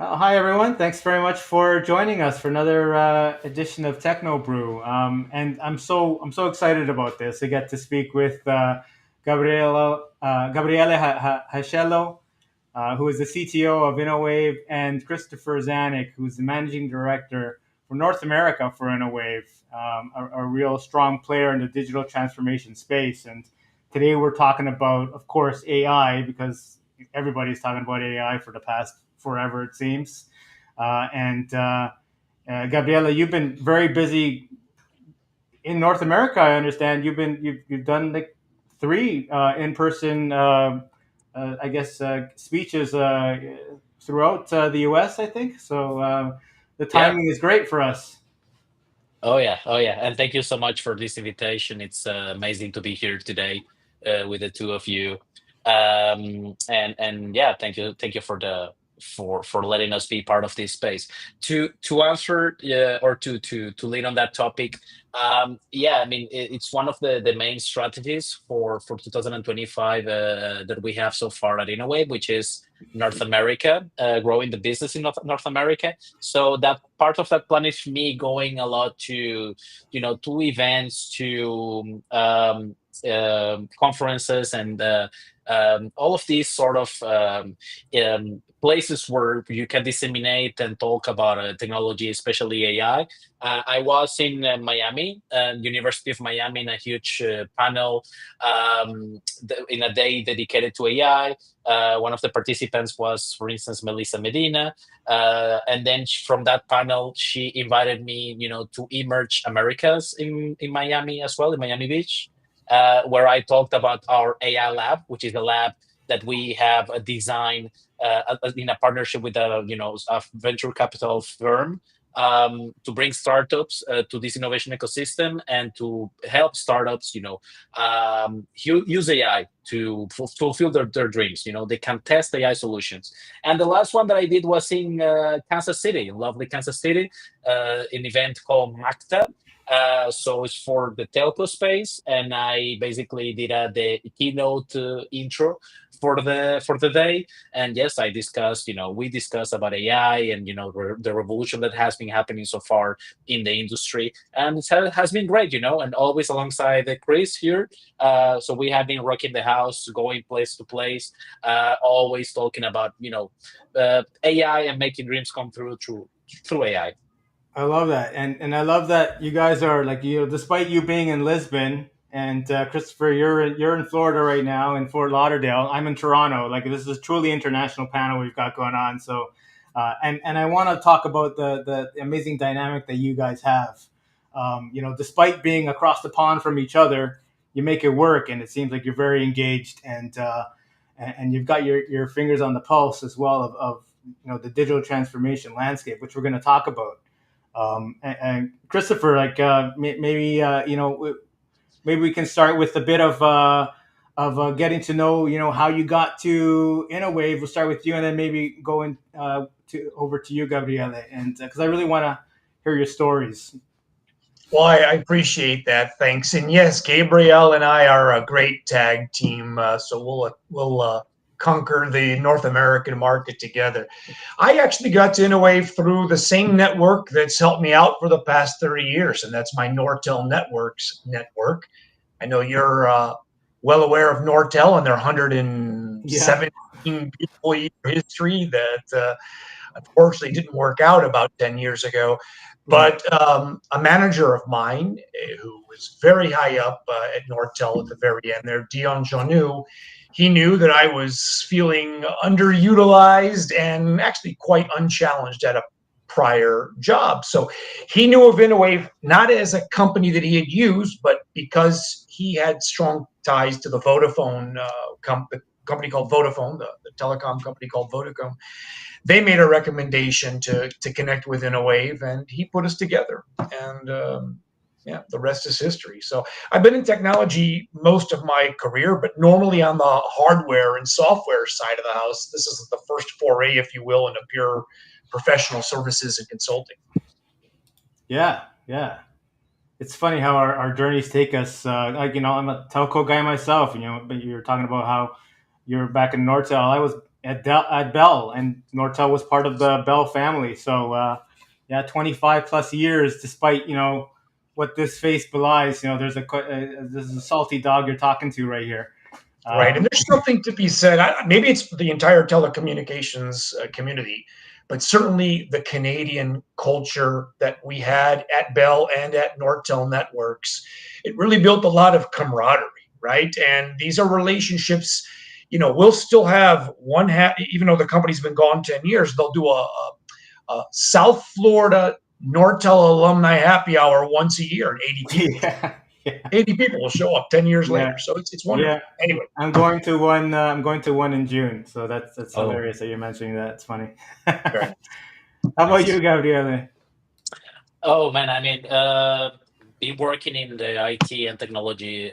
Hi everyone! Thanks very much for joining us for another edition of Techno Brew. And I'm so excited about this. I get to speak with Gabriele Rachello, who is the CTO of InnoWave, and Christopher Zanyk, who's the managing director for North America for InnoWave, a real strong player in the digital transformation space. And today we're talking about, of course, AI, because everybody's talking about AI for the past forever, it seems. And Gabriela, you've been very busy in North America. I understand you've done like three in person, I guess, speeches throughout the U.S. I think so. The Yeah. timing is great for us. Oh yeah. Oh yeah. And thank you so much for this invitation. It's amazing to be here today with the two of you. And yeah, thank you for the for letting us be part of this space. To answer or to lead on that topic. Yeah, I mean it's one of the main strategies for 2025 that we have so far at InnoWave, which is North America, growing the business in North America. So that part of that plan is me going a lot to, to events, to conferences, and all of these sort of places where you can disseminate and talk about technology, especially AI. I was in Miami, University of Miami, in a huge panel in a day dedicated to AI. One of the participants was, for instance, Melissa Medina, and then from that panel, she invited me, to Emerge Americas in Miami as well, in Miami Beach, where I talked about our AI lab, which is a lab that we have designed in a partnership with a venture capital firm, to bring startups to this innovation ecosystem and to help startups, use AI to fulfill their dreams. They can test AI solutions. And the last one that I did was in Kansas City, in lovely Kansas City, an event called MACTA. So it's for the telco space, and I basically did the keynote intro for the day. And yes, I discussed, we discussed about AI and the revolution that has been happening so far in the industry, and has been great, and always alongside Chris here. So we have been rocking the house, going place to place, always talking about AI and making dreams come true through AI. I love that, and I love that you guys are like despite you being in Lisbon and Christopher, you're in Florida right now in Fort Lauderdale. I'm in Toronto. Like this is a truly international panel we've got going on. So, and I want to talk about the amazing dynamic that you guys have. Despite being across the pond from each other, you make it work, and it seems like you're very engaged and you've got your fingers on the pulse as well of the digital transformation landscape, which we're going to talk about. And Christopher, like maybe maybe we can start with a bit of getting to know how you got to InnoWave. We'll start with you, and then maybe going to over to you, Gabriele, and because I really want to hear your stories. Well, I appreciate that. Thanks. And yes, Gabrielle and I are a great tag team. So we'll conquer the North American market together. I actually got to Innovate through the same network that's helped me out for the past 30 years, and that's my Nortel Networks network. I know you're well aware of Nortel and their Yeah. 117 beautiful year history that unfortunately didn't work out about 10 years ago. Right. But a manager of mine who was very high up at Nortel at the very end there, Dion Janu, he knew that I was feeling underutilized and actually quite unchallenged at a prior job. So he knew of InnoWave not as a company that he had used, but because he had strong ties to the Vodafone the company called Vodafone, the telecom company called Vodacom. They made a recommendation to connect with InnoWave, and he put us together. And yeah, the rest is history. So I've been in technology most of my career, but normally on the hardware and software side of the house. This is the first foray, if you will, into pure professional services and consulting. Yeah. Yeah. It's funny how our journeys take us. I'm a telco guy myself. But you're talking about how you're back in Nortel. I was at Bell, and Nortel was part of the Bell family. So yeah, 25 plus years, despite what this face belies. This is a salty dog you're talking to right here. Right. And there's something to be said. Maybe it's the entire telecommunications community, but certainly the Canadian culture that we had at Bell and at Nortel Networks, it really built a lot of camaraderie, right? And these are relationships, we'll still have even though the company's been gone 10 years, they'll do a South Florida Nortel alumni happy hour once a year, and 80 people. Yeah, yeah, 80 people will show up 10 years yeah, later. So it's wonderful. yeah. Anyway. I'm going to one. I'm going to one in June, so that's Oh, hilarious that you're mentioning that. It's funny. Very How nice. about nice. you, Gabriele? Oh man, I mean, been working in the IT and technology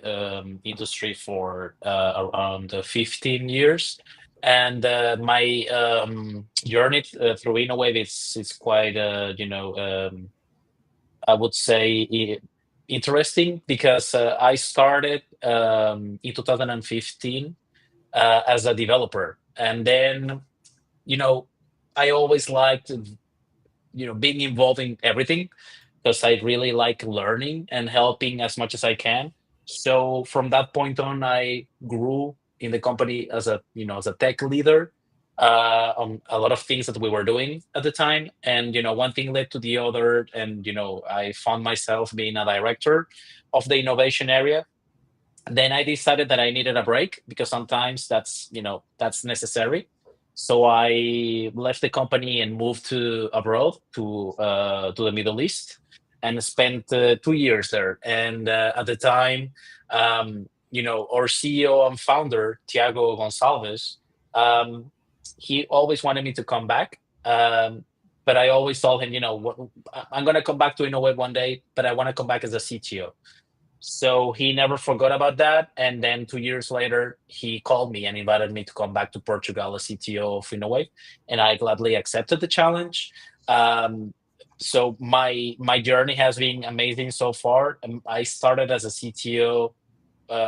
industry for around 15 years, and my journey through InnoWave is quite, I would say, interesting because I started in 2015 as a developer, and then you know I always liked being involved in everything because I really like learning and helping as much as I can. So from that point on, I grew in the company as a tech leader on a lot of things that we were doing at the time. And one thing led to the other, and I found myself being a director of the innovation area. Then I decided that I needed a break because sometimes that's necessary. So I left the company and moved to abroad to the Middle East and spent 2 years there. And at the time, our CEO and founder Tiago Gonçalves, um, he always wanted me to come back. But I always told him, I'm going to come back to InnoWave one day, but I want to come back as a CTO. So he never forgot about that. And then 2 years later, he called me and invited me to come back to Portugal as CTO of InnoWave. And I gladly accepted the challenge. Um, so my journey has been amazing so far. I started as a CTO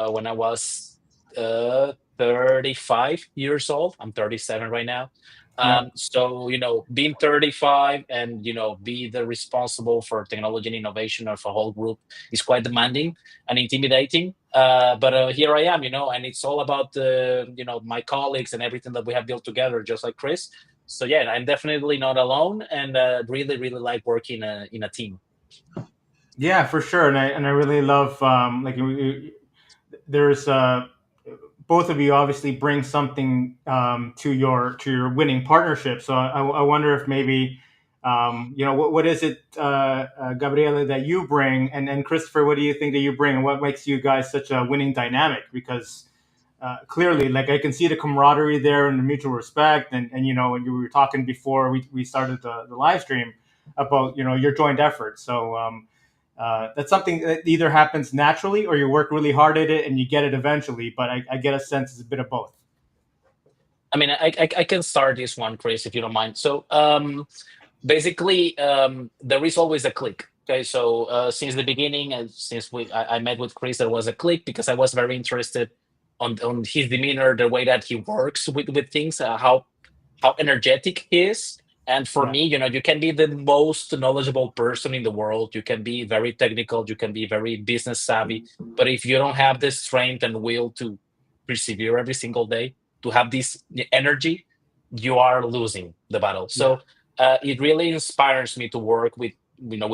when I was 35 years old. I'm 37 right now. Yeah, So, being 35 and, be the responsible for technology and innovation of a whole group is quite demanding and intimidating. But here I am, and it's all about, my colleagues and everything that we have built together, just like Chris. So, yeah, I'm definitely not alone and really, really like working in a team. yeah, for sure. And I really love there's both of you obviously bring something to your winning partnership. So I wonder if maybe what is it, Gabriele, that you bring, and Christopher, what do you think that you bring, and what makes you guys such a winning dynamic? Because clearly, like I can see the camaraderie there and the mutual respect, and when you were talking before we started the live stream about your joint effort. So. That's something that either happens naturally or you work really hard at it and you get it eventually. But I get a sense it's a bit of both. I mean, I can start this one, Chris, if you don't mind. So, basically, there is always a click. Okay, so since the beginning, and since I met with Chris, there was a click because I was very interested on his demeanor, the way that he works with things, how energetic he is. And for Yeah, me, you can be the most knowledgeable person in the world. You can be very technical. You can be very business savvy. But if you don't have the strength and will to persevere every single day, to have this energy, you are losing the battle. yeah, So it really inspires me to work with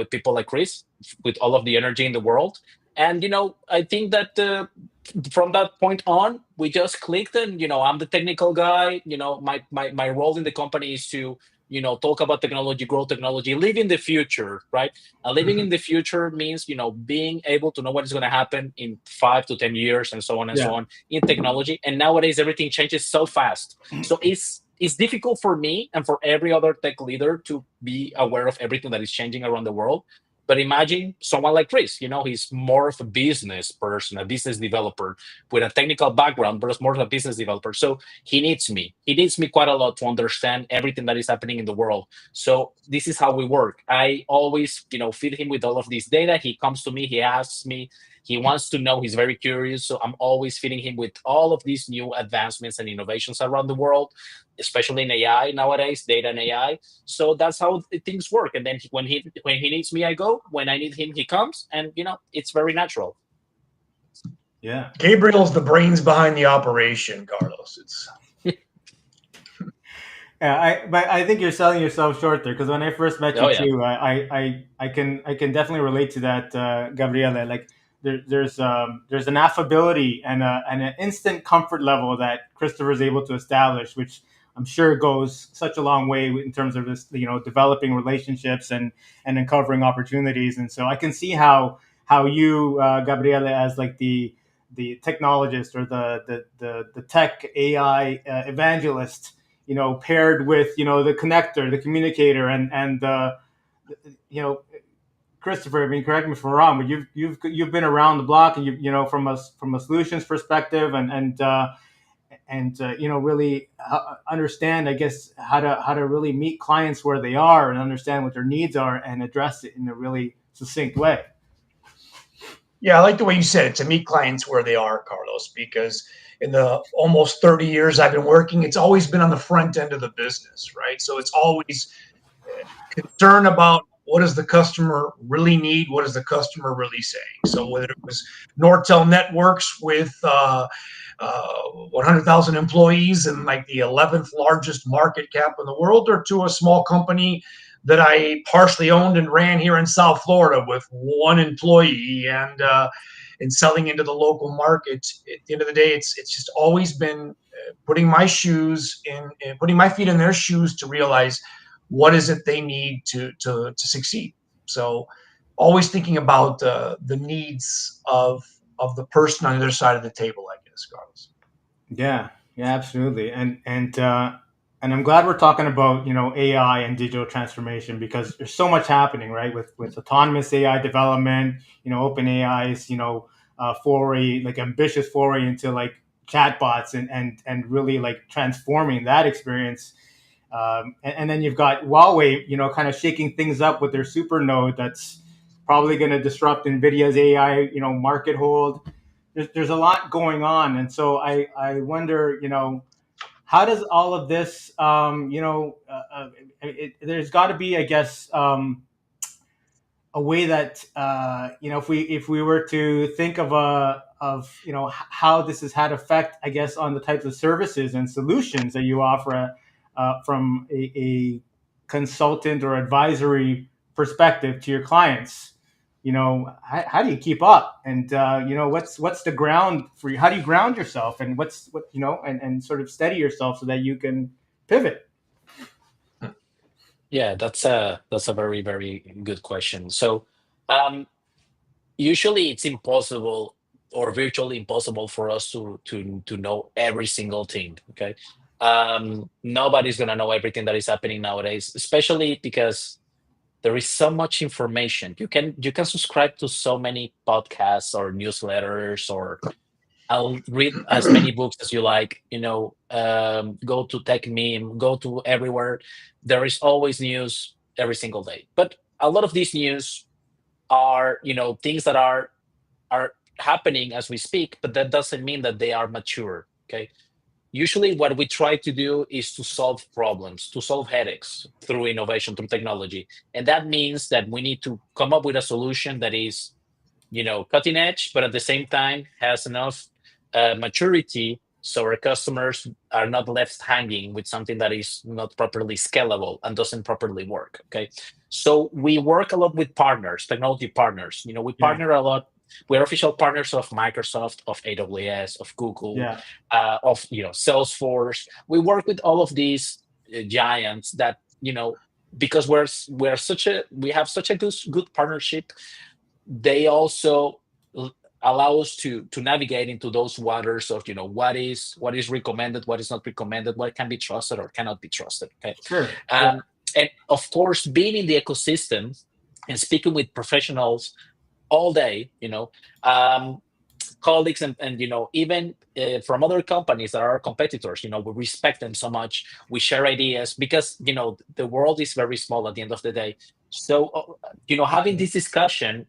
people like Chris, with all of the energy in the world. And I think that from that point on, we just clicked, and I'm the technical guy. My role in the company is to talk about technology, grow technology, live in the future, right? And living in the future means being able to know what is going to happen in 5 to 10 years, and so on and so yeah, on in technology. And nowadays, everything changes so fast. So it's difficult for me and for every other tech leader to be aware of everything that is changing around the world. But imagine someone like Chris, he's more of a business person, a business developer with a technical background, but it's more of a business developer. So he needs me. He needs me quite a lot to understand everything that is happening in the world. So this is how we work. I always, feed him with all of this data. He comes to me, he asks me, He wants to know. He's very curious. So I'm always feeding him with all of these new advancements and innovations around the world, especially in AI nowadays, data and AI. So that's how things work. And then when he needs me, I go. When I need him, he comes. And it's very natural. Yeah. Gabriel's the brains behind the operation, Carlos. It's Yeah, but I think you're selling yourself short there because when I first met Oh you yeah. too, I can definitely relate to that, Gabriele. Like there's an affability and an instant comfort level that Christopher is able to establish, which I'm sure goes such a long way in terms of this, developing relationships and uncovering opportunities. And so I can see how you, Gabriele, as like the technologist or the tech AI evangelist, paired with the connector, the communicator, and you know Christopher. I mean, correct me if I'm wrong, but you've been around the block, and from a solutions perspective, and really understand, I guess, how to really meet clients where they are and understand what their needs are and address it in a really succinct way. Yeah, I like the way you said it, to meet clients where they are, Carlos, because in the almost 30 years I've been working, it's always been on the front end of the business, right? So it's always concern about what does the customer really need? What is the customer really saying? So whether it was Nortel Networks with 100,000 employees and like the 11th largest market cap in the world, or to a small company that I partially owned and ran here in South Florida with one employee and selling into the local market. At the end of the day, it's just always been putting my shoes in, putting my feet in their shoes to realize what is it they need to succeed. So always thinking about the needs of the person on the other side of the table, I guess, Carlos. Yeah, yeah, absolutely. And I'm glad we're talking about AI and digital transformation because there's so much happening, right? With autonomous AI development, open AI's foray, like ambitious foray into like chatbots and really like transforming that experience. And then you've got Huawei, kind of shaking things up with their super node that's probably going to disrupt Nvidia's AI, market hold. There's a lot going on, and so I wonder, how does all of this, there's got to be, I guess, a way that if we were to think of how this has had effect, I guess, on the types of services and solutions that you offer from a consultant or advisory perspective to your clients. How do you keep up, and what's the ground for you? How do you ground yourself, and and sort of steady yourself so that you can pivot? Yeah, that's a very, very good question. So, um, usually it's impossible or virtually impossible for us to know every single thing. Okay, nobody's gonna know everything that is happening nowadays, especially because there is so much information. You can subscribe to so many podcasts or newsletters, or I'll read as many books as you like. Go to Tech Meme, go to everywhere. There is always news every single day. But a lot of these news are, things that are happening as we speak, but that doesn't mean that they are mature. Okay. Usually, what we try to do is to solve problems, to solve headaches through innovation, through technology. And that means that we need to come up with a solution that is cutting edge, but at the same time has enough maturity so our customers are not left hanging with something that is not properly scalable and doesn't properly work. Okay. So we work a lot with partners, technology partners. We Yeah, partner a lot. We're official partners of Microsoft, of AWS, of Google, yeah, of Salesforce. We work with all of these giants that because we have such a good partnership. They also allow us to navigate into those waters of what is recommended, what is not recommended, what can be trusted or cannot be trusted. Okay. sure, yeah, And of course, being in the ecosystem and speaking with professionals all day, um, colleagues and even from other companies that are our competitors, we respect them so much. We share ideas because the world is very small at the end of the day. So having this discussion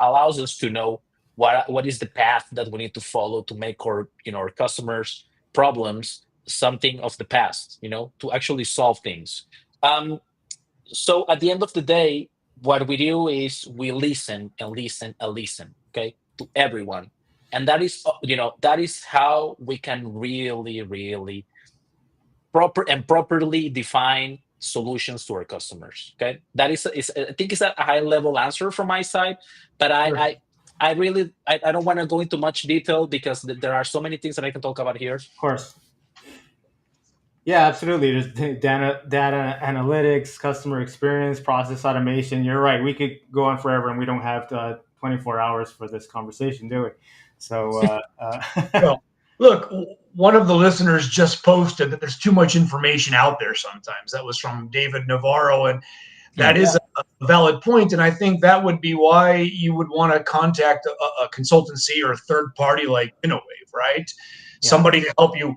allows us to know what is the path that we need to follow to make our our customers problems something of the past, to actually solve things. um, so at the end of the day, what we do is we listen and listen and listen, okay, to everyone. And that is that is how we can really, really properly define solutions to our customers. Okay, that is I think it's a high level answer from my side, but Sure. I really I don't want to go into much detail because there are so many things that I can talk about here. Of course. Yeah, absolutely. There's data analytics, customer experience, process automation. You're right. We could go on forever, and we don't have 24 hours for this conversation, do we? So, Well, look, one of the listeners just posted that there's too much information out there sometimes. That was from David Navarro, and that Mm. is a valid point. And I think that would be why you would want to contact a consultancy or a third party like InnoWave, right? yeah, Somebody to help you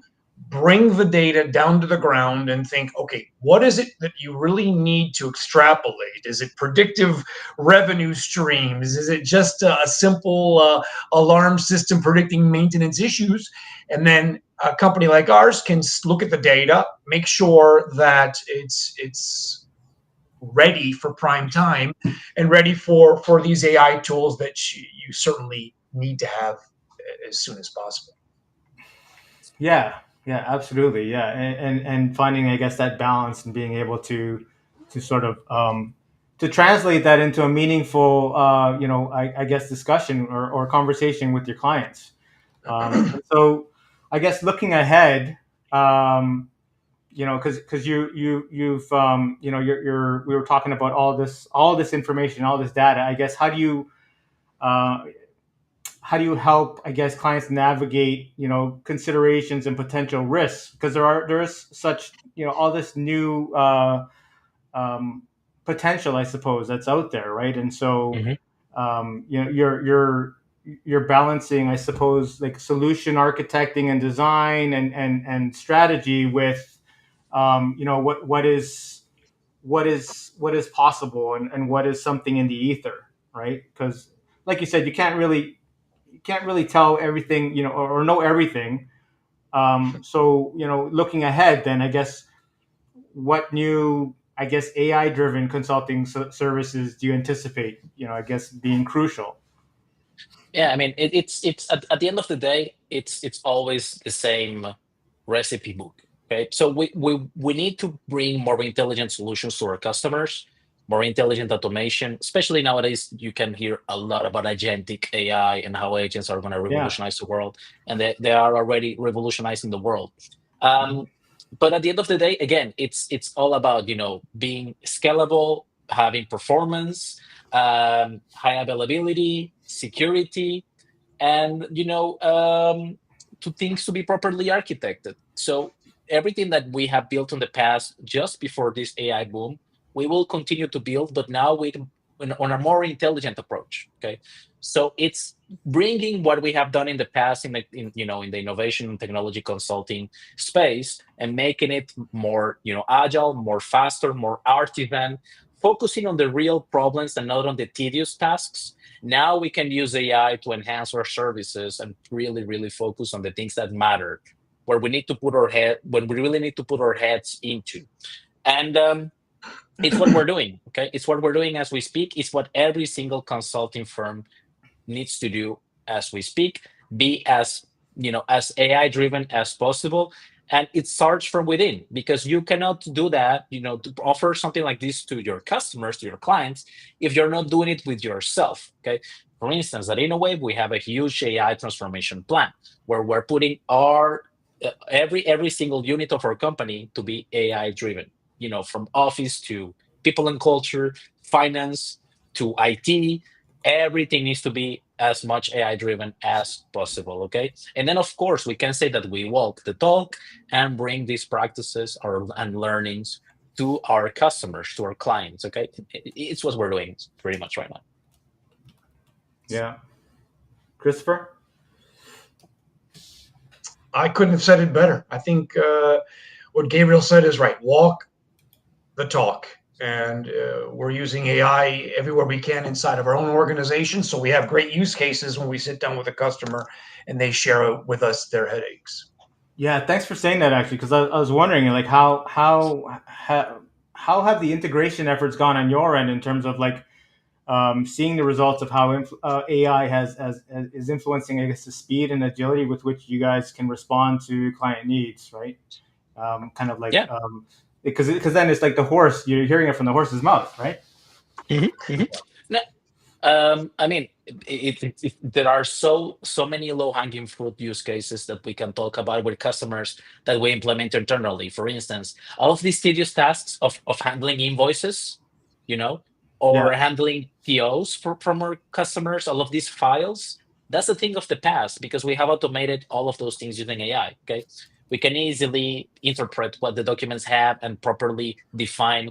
bring the data down to the ground and think, okay, what is it that you really need to extrapolate? Is it predictive revenue streams? Is it just a simple alarm system predicting maintenance issues? And then a company like ours can look at the data, make sure that it's ready for prime time and ready for these AI tools that you certainly need to have as soon as possible. yeah, yeah, absolutely, yeah, and finding, I guess, that balance and being able to sort of to translate that into a meaningful, I guess, discussion or conversation with your clients. And so, I guess looking ahead, because you've we were talking about all this information, all this data. I guess uh, how do you help, I guess, clients navigate considerations and potential risks, because there is such all this new um, potential, I suppose, that's out there, right? And so Hmm. you're balancing, I suppose, like solution architecting and design and strategy with what is possible, and what is something in the ether, right? Because like you said, you can't really tell everything, or know everything. So looking ahead, then I guess what new, I guess, AI driven consulting services do you anticipate? I guess being crucial. Yeah, I mean, it's at the end of the day, it's always the same recipe book. Okay, so we need to bring more intelligent solutions to our customers, more intelligent automation. Especially nowadays, you can hear a lot about agentic AI and how agents are going to Yeah. revolutionize the world, and they are already revolutionizing the world. Um, but at the end of the day, again, it's all about being scalable, having performance, high availability, security, and to things to be properly architected. So everything that we have built in the past, just before this AI boom, we will continue to build, but now on a more intelligent approach. Okay, so it's bringing what we have done in the past in the innovation and technology consulting space and making it more agile, more faster, more artisan, focusing on the real problems and not on the tedious tasks. Now we can use AI to enhance our services and really, really focus on the things that matter, where we need to put our head, when we really need to put our heads into. And it's what we're doing. Okay, it's what we're doing as we speak. It's what every single consulting firm needs to do as we speak. Be as as AI driven as possible, and it starts from within, because you cannot do that, to offer something like this to your customers, to your clients, if you're not doing it with yourself. Okay, for instance, at InnoWave we have a huge AI transformation plan where we're putting our every single unit of our company to be AI driven, from office to people and culture, finance to IT. Everything needs to be as much AI driven as possible. Okay. And then, of course, we can say that we walk the talk and bring these practices and learnings to our customers, to our clients. Okay. It's what we're doing pretty much right now. Yeah. Christopher. I couldn't have said it better. I think what Gabriel said is right. Walk the talk. And we're using AI everywhere we can inside of our own organization. So we have great use cases when we sit down with a customer and they share with us their headaches. Yeah, thanks for saying that actually, because I was wondering like how have the integration efforts gone on your end in terms of like seeing the results of how AI has is influencing, I guess, the speed and agility with which you guys can respond to client needs, right? Kind of like Yeah. Because then it's like the horse, you're hearing it from the horse's mouth, right? No, I mean, there are so many low-hanging fruit use cases that we can talk about with customers that we implement internally. For instance, all of these tedious tasks of handling invoices, you know, or Yeah, handling POs from our customers, all of these files, that's a thing of the past because we have automated all of those things using AI. Okay, we can easily interpret what the documents have and properly define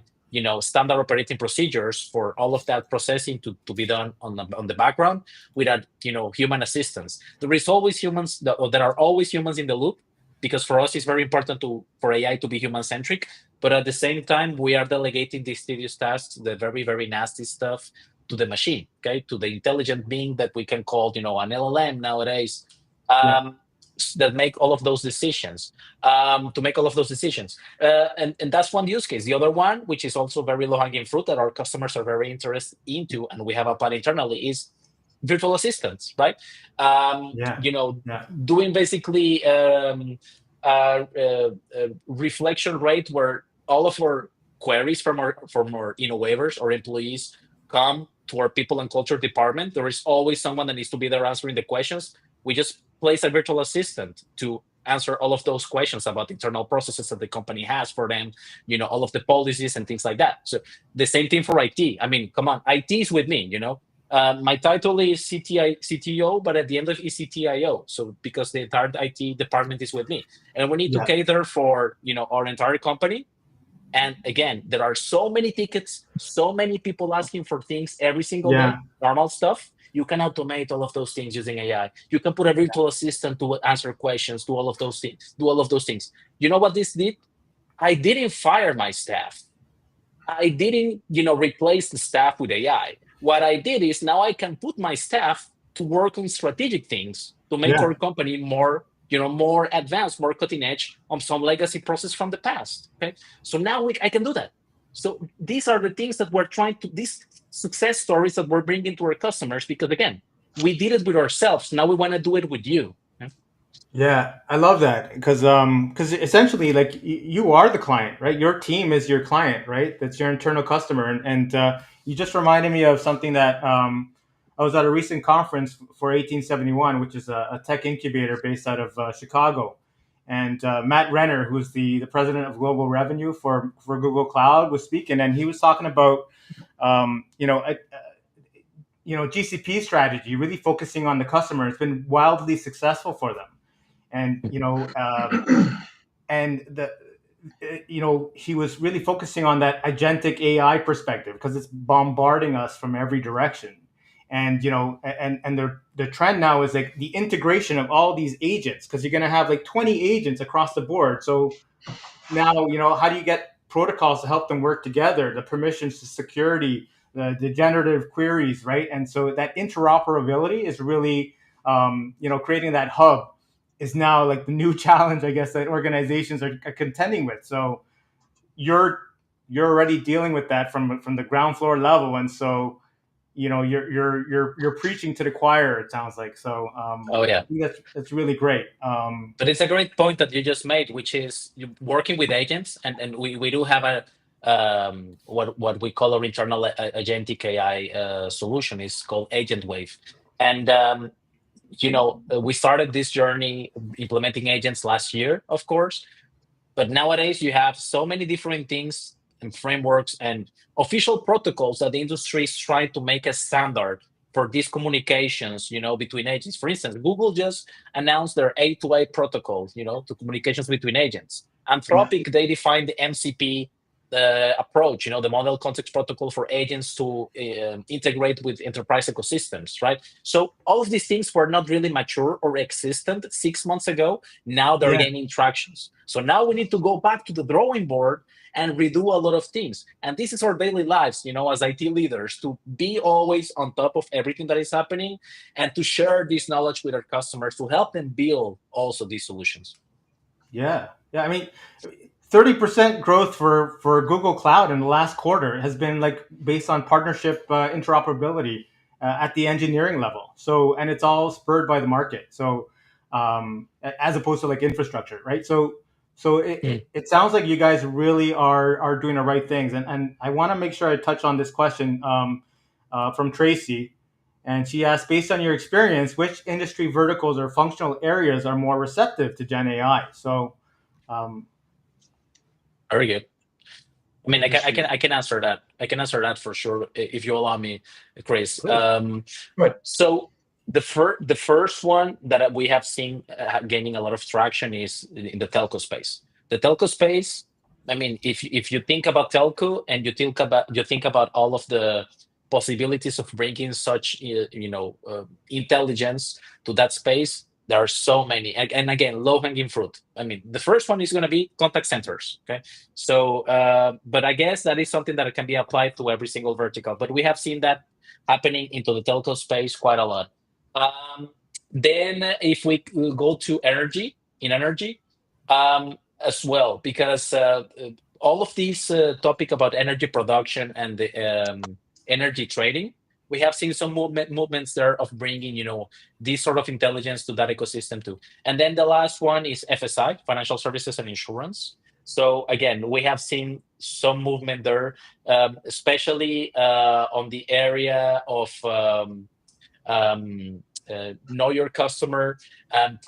standard operating procedures for all of that processing to be done on the background without human assistance. There is always humans or there are always humans in the loop because for us it's very important for AI to be human centric, but at the same time we are delegating these tedious tasks, the very very nasty stuff, to the machine, okay, to the intelligent being that we can call an LLM nowadays, yeah, um, that make all of those decisions, to make all of those decisions. And that's one use case. The other one, which is also very low hanging fruit that our customers are very interested into, and we have applied internally, is virtual assistants, right? yeah, yeah, Doing basically reflection rate where all of our queries from our InnoWavers or employees come to our people and culture department. There is always someone that needs to be there answering the questions. We just place a virtual assistant to answer all of those questions about internal processes that the company has for them, all of the policies and things like that. So the same thing for IT. I mean, come on, IT is with me. My title is CTO, but at the end of it's CTIO. So because the entire IT department is with me, and we need to yeah, cater for our entire company. And again, there are so many tickets, so many people asking for things every single yeah, day, normal stuff. You can automate all of those things using AI. You can put a virtual assistant to answer questions, do all of those things, do all of those things. You know what this did? I didn't fire my staff. I didn't, replace the staff with AI. What I did is now I can put my staff to work on strategic things to make yeah. our company more advanced, more cutting edge on some legacy process from the past. Okay, so now I can do that. So these are the things that we're trying to, these success stories that we're bringing to our customers because again, we did it with ourselves. Now we want to do it with you. Okay? Yeah, I love that because essentially, like you are the client, right? Your team is your client, right? That's your internal customer, and you just reminded me of something that I was at a recent conference for 1871, which is a tech incubator based out of Chicago, and Matt Renner, who's the president of global revenue for Google Cloud, was speaking, and he was talking about um, you know. a, GCP strategy, really focusing on the customer. It's been wildly successful for them, and and the he was really focusing on that agentic AI perspective because it's bombarding us from every direction, and the trend now is like the integration of all these agents because you're going to have like 20 agents across the board. So now how do you get protocols to help them work together, the permissions to security, the generative queries, right? And so that interoperability is really creating that hub is now like the new challenge, I guess, that organizations are contending with. So you're you're already dealing with that from the ground floor level, and so you're preaching to the choir. It sounds like so. Oh I yeah. think that's really great. But it's a great point that you just made, which is you working with agents, and we do have a what we call our internal agentic AI solution is called InnoWave, and we started this journey implementing agents last year, of course, but nowadays you have so many different things and frameworks and official protocols that the industry is trying to make a standard for these communications, between agents. For instance, Google just announced their A2A protocol, to communications between agents. Yeah, Anthropic, they defined the MCP. approach, the model context protocol for agents to integrate with enterprise ecosystems, right? So all of these things were not really mature or existent 6 months ago. Now they're Yeah. gaining tractions. So now we need to go back to the drawing board and redo a lot of things. And this is our daily lives, as IT leaders, to be always on top of everything that is happening and to share this knowledge with our customers to help them build also these solutions. Yeah. Yeah. I mean, 30% growth for Google Cloud in the last quarter has been like based on partnership interoperability at the engineering level. So, and it's all spurred by the market. So, as opposed to like infrastructure, right? So it sounds like you guys really are doing the right things. And I want to make sure I touch on this question from Tracy. And she asked, based on your experience, which industry verticals or functional areas are more receptive to Gen AI? So, um, Very good. I mean, Industry. I can answer that. I can answer that for sure if you allow me, Chris. Cool. But So the first one that we have seen gaining a lot of traction is in the telco space. The telco space. I mean, if you think about telco and you think about all of the possibilities of bringing such intelligence to that space, there are so many. And again, low hanging fruit. I mean, the first one is going to be contact centers. Okay, so but I guess that is something that can be applied to every single vertical. But we have seen that happening into the telco space quite a lot. Then if we go to energy as well, because all of these topic about energy production and the energy trading, we have seen some movements there of bringing, this sort of intelligence to that ecosystem too. And then the last one is FSI, financial services and insurance. So again, we have seen some movement there, especially on the area of know your customer,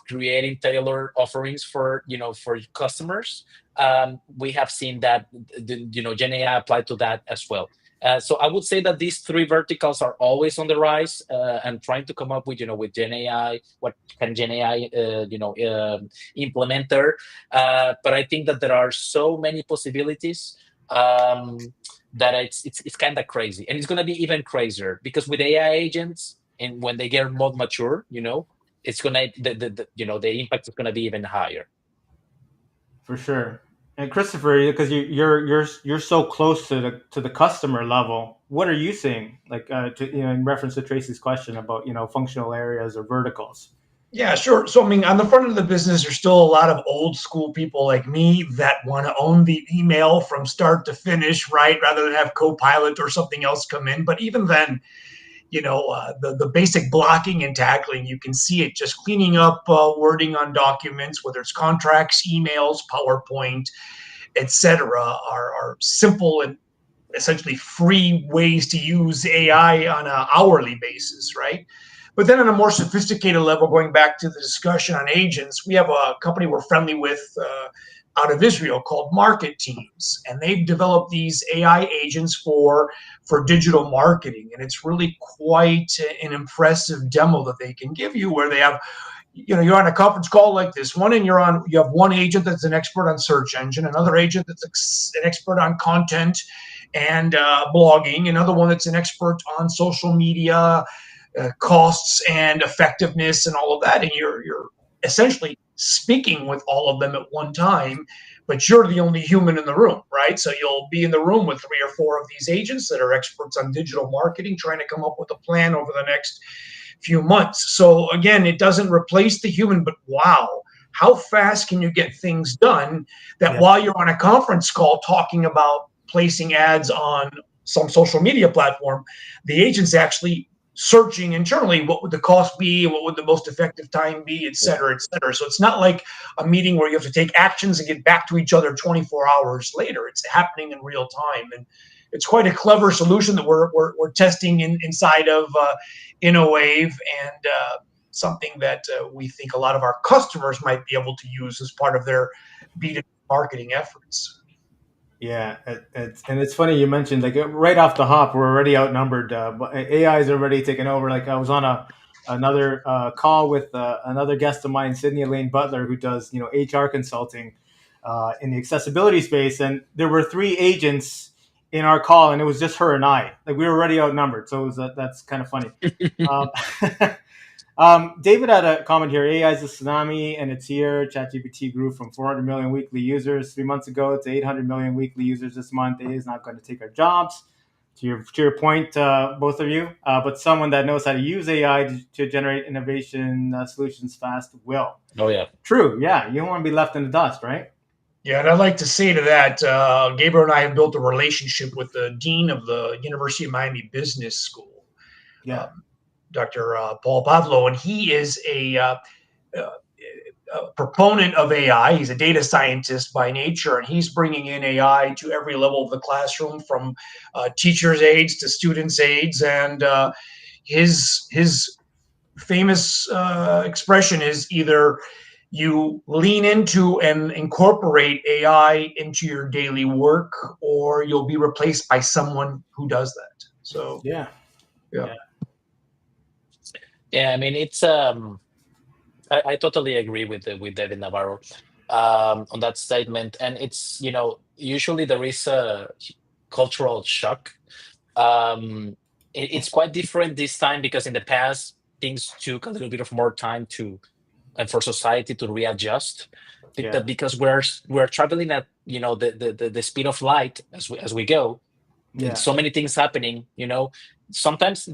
creating tailored offerings for customers. We have seen that Gen AI applied to that as well. So I would say that these three verticals are always on the rise and trying to come up with with Gen AI, what can Gen AI implement there. But I think that there are so many possibilities that it's kind of crazy, and it's going to be even crazier because with AI agents and when they get more mature, it's gonna the impact is gonna be even higher. For sure. And Christopher, because you're so close to the customer level, what are you seeing? Like in reference to Tracy's question about functional areas or verticals. yeah, sure. So, I mean, on the front of the business, there's still a lot of old school people like me that want to own the email from start to finish, right? Rather than have Copilot or something else come in. But even then, the basic blocking and tackling, you can see it just cleaning up wording on documents, whether it's contracts, emails, PowerPoint, etc., are simple and essentially free ways to use AI on an hourly basis, right? But then on a more sophisticated level, going back to the discussion on agents, we have a company we're friendly with out of Israel called Market Teams, and they've developed these AI agents for digital marketing, and it's really quite an impressive demo that they can give you, where they have you're on a conference call like this one, and you have one agent that's an expert on search engine, another agent that's an expert on content and blogging, another one that's an expert on social media costs and effectiveness and all of that, and you're essentially speaking with all of them at one time, but you're the only human in the room, right? So you'll be in the room with 3 or 4 of these agents that are experts on digital marketing, trying to come up with a plan over the next few months. So again, it doesn't replace the human, but wow, how fast can you get things done that Yeah. while you're on a conference call talking about placing ads on some social media platform, the agent's actually searching internally what would the cost be, what would the most effective time be, et cetera, et cetera. So it's not like a meeting where you have to take actions and get back to each other 24 hours later. It's happening in real time. And it's quite a clever solution that we're testing inside of InnoWave, and something that we think a lot of our customers might be able to use as part of their B2B marketing efforts. Yeah, it's funny you mentioned like right off the hop we're already outnumbered. But AI is already taken over. Like I was on another call with another guest of mine, Sydney Elaine Butler, who does HR consulting, in the accessibility space, and there were three agents in our call, and it was just her and I. Like we were already outnumbered, so it was that's kind of funny. Um, David had a comment here. AI is a tsunami, and it's here. ChatGPT grew from 400 million weekly users 3 months ago to 800 million weekly users this month. AI is not going to take our jobs. To your point, both of you, but someone that knows how to use AI to generate innovation solutions fast will. Oh yeah. True. Yeah, you don't want to be left in the dust, right? Yeah, and I'd like to say to that, Gabriel and I have built a relationship with the dean of the University of Miami Business School, Yeah. Dr. Paul Pavlo, and he is a proponent of AI. He's a data scientist by nature, and he's bringing in AI to every level of the classroom, from teachers' aides to students' aides. And his famous expression is either you lean into and incorporate AI into your daily work, or you'll be replaced by someone who does that. So, Yeah. yeah. Yeah. Yeah, I mean, it's I totally agree with David Navarro on that statement, and it's usually there is a cultural shock. It's quite different this time because in the past things took a little bit of more time to and for society to readjust Yeah. because we're traveling at the speed of light as we go, and Yeah. so many things happening. Sometimes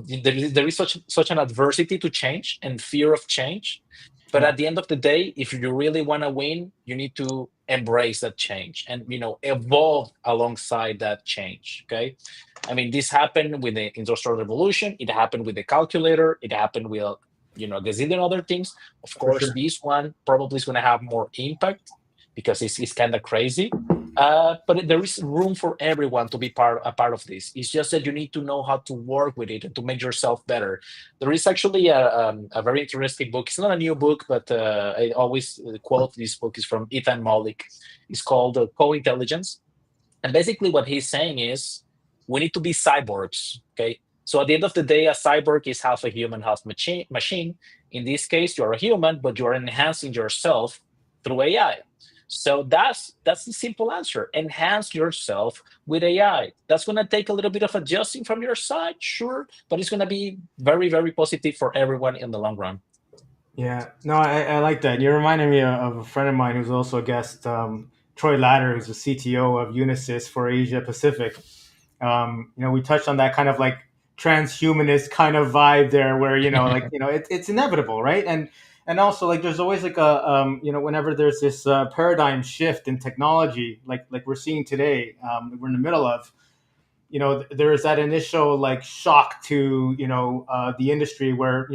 there is such an adversity to change and fear of change, but Yeah. at the end of the day, if you really want to win, you need to embrace that change and evolve alongside that change. Okay, I mean, this happened with the industrial revolution, it happened with the calculator, it happened with gazillion other things. Of For course, sure. this one probably is going to have more impact because it's kind of crazy. But there is room for everyone to be a part of this. It's just that you need to know how to work with it and to make yourself better. There is actually a very interesting book. It's not a new book, but I always quote this book is from Ethan Mollick. It's called Co-Intelligence. And basically what he's saying is we need to be cyborgs. Okay. So at the end of the day, a cyborg is half a human, half machine. In this case, you're a human, but you're enhancing yourself through AI. So that's the simple answer. Enhance yourself with AI. That's going to take a little bit of adjusting from your side, sure, but it's going to be very, very positive for everyone in the long run. Yeah, no, I like that. You reminded me of a friend of mine who's also a guest, Troy Latter, who's the CTO of Unisys for Asia Pacific. We touched on that kind of like transhumanist kind of vibe there, where it's inevitable, right? And also like there's always like whenever there's this paradigm shift in technology, like we're seeing today, we're in the middle of. There is that initial like shock to the industry where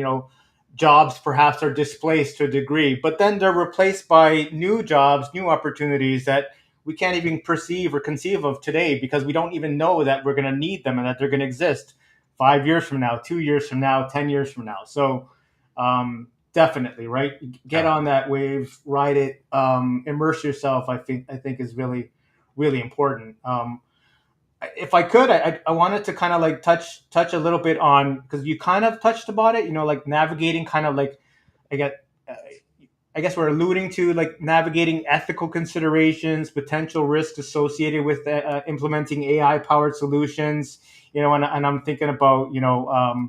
jobs perhaps are displaced to a degree, but then they're replaced by new jobs, new opportunities that we can't even perceive or conceive of today because we don't even know that we're going to need them and that they're going to exist 5 years from now, 2 years from now, 10 years from now. So definitely, right? Get Yeah. on that wave, ride it, immerse yourself. I think is really, really important. If I could, I wanted to kind of like touch a little bit on, because you kind of touched about it, like navigating kind of like, I get, uh, I guess we're alluding to like navigating ethical considerations, potential risks associated with implementing AI powered solutions, and I'm thinking about, you know, uh,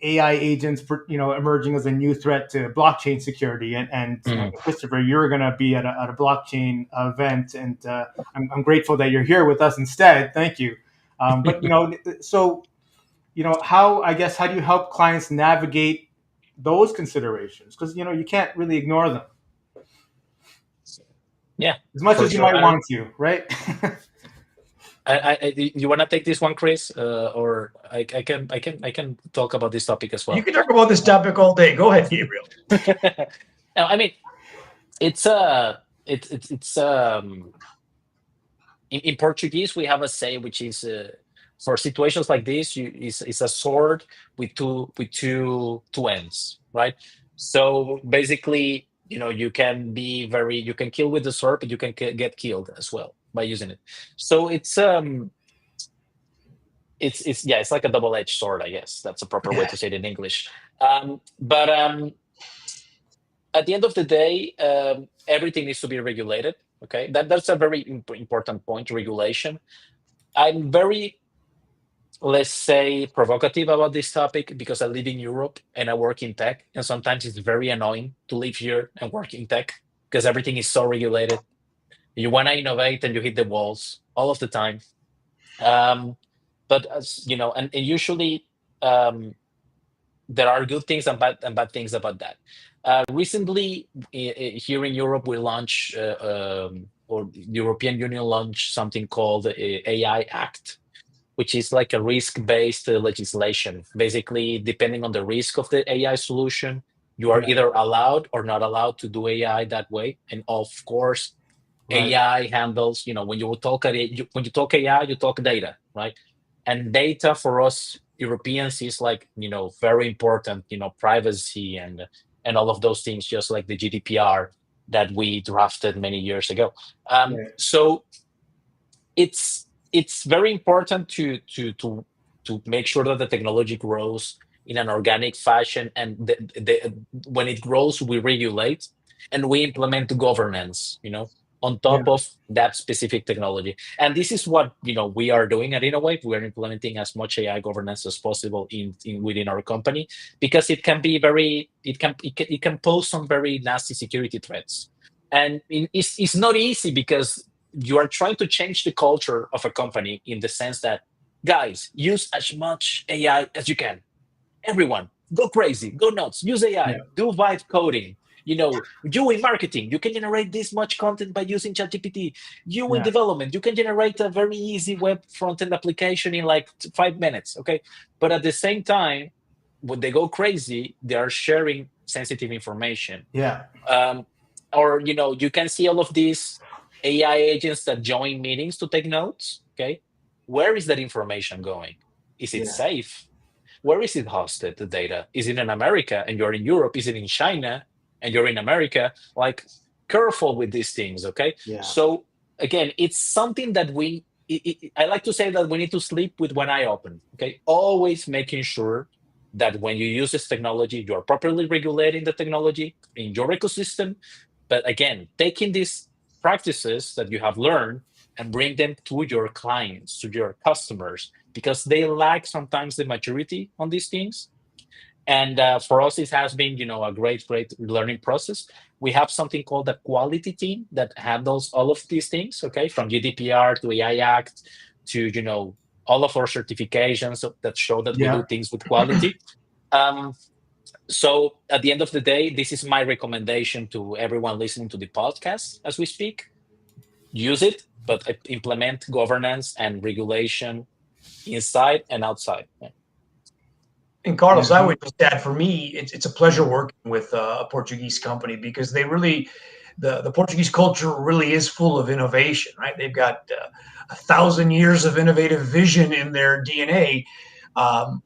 AI agents, emerging as a new threat to blockchain security. And Mm. Christopher, you're going to be at a blockchain event, and I'm grateful that you're here with us instead. Thank you. But so how do you help clients navigate those considerations? Because you can't really ignore them Yeah, as much for as you sure. might want to, right? You want to take this one, Chris, or I can talk about this topic as You well. can talk about this topic all day. Go ahead, Gabriel. No, I mean, it's in Portuguese we have a say which is for situations like this, is a sword with two ends, right? So basically, you can kill with the sword, but you can get killed as well by using it. So it's yeah, it's like a double-edged sword, I guess that's a proper way Yeah. to say it in English. But at the end of the day, everything needs to be regulated. Okay, that's a very important point. Regulation. I'm very, let's say, provocative about this topic because I live in Europe and I work in tech, and sometimes it's very annoying to live here and work in tech because everything is so regulated. You want to innovate and you hit the walls all of the time. Um, but as you know, and usually um, there are good things and bad things about that. Recently, here in Europe, we launched, or the European Union launched something called the AI Act, which is like a risk-based legislation. Basically, depending on the risk of the AI solution, you are Yeah. either allowed or not allowed to do AI that way. And of course, Right. AI handles, when you talk when you talk AI, you talk data, right? And data for us Europeans is like, very important, privacy and all of those things, just like the GDPR that we drafted many years ago. Right. So it's very important to make sure that the technology grows in an organic fashion, and when it grows, we regulate and we implement governance, on Yeah. top of that specific technology. And this is what we are doing at InnoWave. We are implementing as much AI governance as possible in within our company, because it can be very it can pose some very nasty security threats. And it's not easy because you are trying to change the culture of a company in the sense that, guys, use as much AI as you can. Everyone, go crazy, go nuts, use Yeah. AI, do vibe coding. You in marketing, you can generate this much content by using ChatGPT. You in Yeah. development, you can generate a very easy web front-end application in like 5 minutes. Okay. But at the same time, when they go crazy, they are sharing sensitive information. Yeah. um, or you can see all of these AI agents that join meetings to take notes. Okay, where is that information going? Is it Yeah. safe? Where is it hosted? The data, is it in America and you're in Europe? Is it in China and you're in America? Like, careful with these things. Okay, Yeah. so again, it's something that I like to say that we need to sleep with one eye open. Okay, always making sure that when you use this technology, you are properly regulating the technology in your ecosystem. But again, taking these practices that you have learned and bring them to your clients, to your customers, because they lack sometimes the maturity on these things. And for us, it has been, a great learning process. We have something called a quality team that handles all of these things. Okay, from GDPR to AI Act to, all of our certifications that show that we do Yeah. things with quality. Um, so at the end of the day, this is my recommendation to everyone listening to the podcast as we speak. Use it, but implement governance and regulation inside and outside. Yeah. And Carlos, I Yeah. would just add, for me, it's a pleasure working with a Portuguese company, because they really, the Portuguese culture really is full of innovation, right? They've got 1,000 years of innovative vision in their DNA.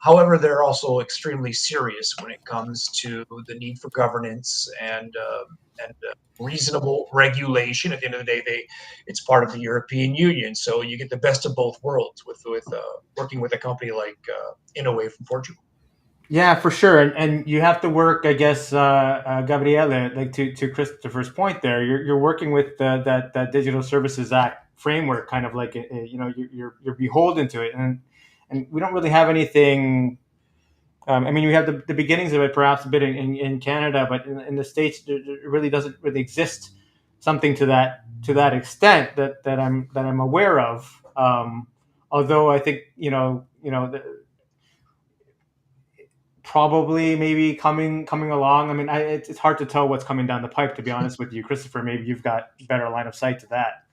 However, they're also extremely serious when it comes to the need for governance and reasonable regulation. At the end of the day, it's part of the European Union, so you get the best of both worlds with working with a company like InnoWave from Portugal. Yeah, for sure, and you have to work, I guess, Gabriele, like to Christopher's point there. You're working with that Digital Services Act framework, kind of like you're beholden to it, and we don't really have anything. I mean, we have the beginnings of it, perhaps a bit in Canada, but in the states, it really doesn't really exist something to that extent that I'm aware of. Although I think probably maybe coming along. I mean, it's hard to tell what's coming down the pipe, to be honest with you, Christopher. Maybe you've got better line of sight to that.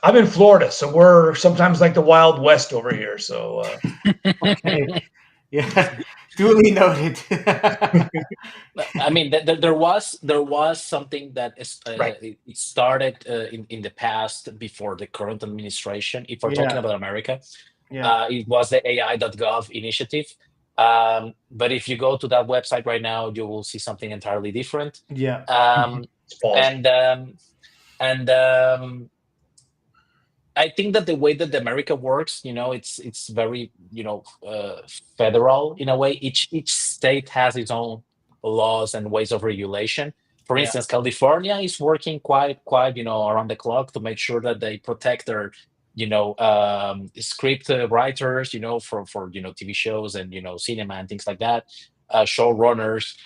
I'm in Florida, so we're sometimes like the Wild West over here. So Okay, yeah, duly noted. I mean, there was something that right, it started in the past before the current administration. If we're talking Yeah, about America, yeah, it was the AI.gov initiative. But if you go to that website right now, you will see something entirely different. yeah, Um, it's false. and and I think that the way that the America works, it's very, federal in a way. Each state has its own laws and ways of regulation. For Yeah. instance, California is working quite around the clock to make sure that they protect their script writers, for TV shows and cinema and things like that, showrunners.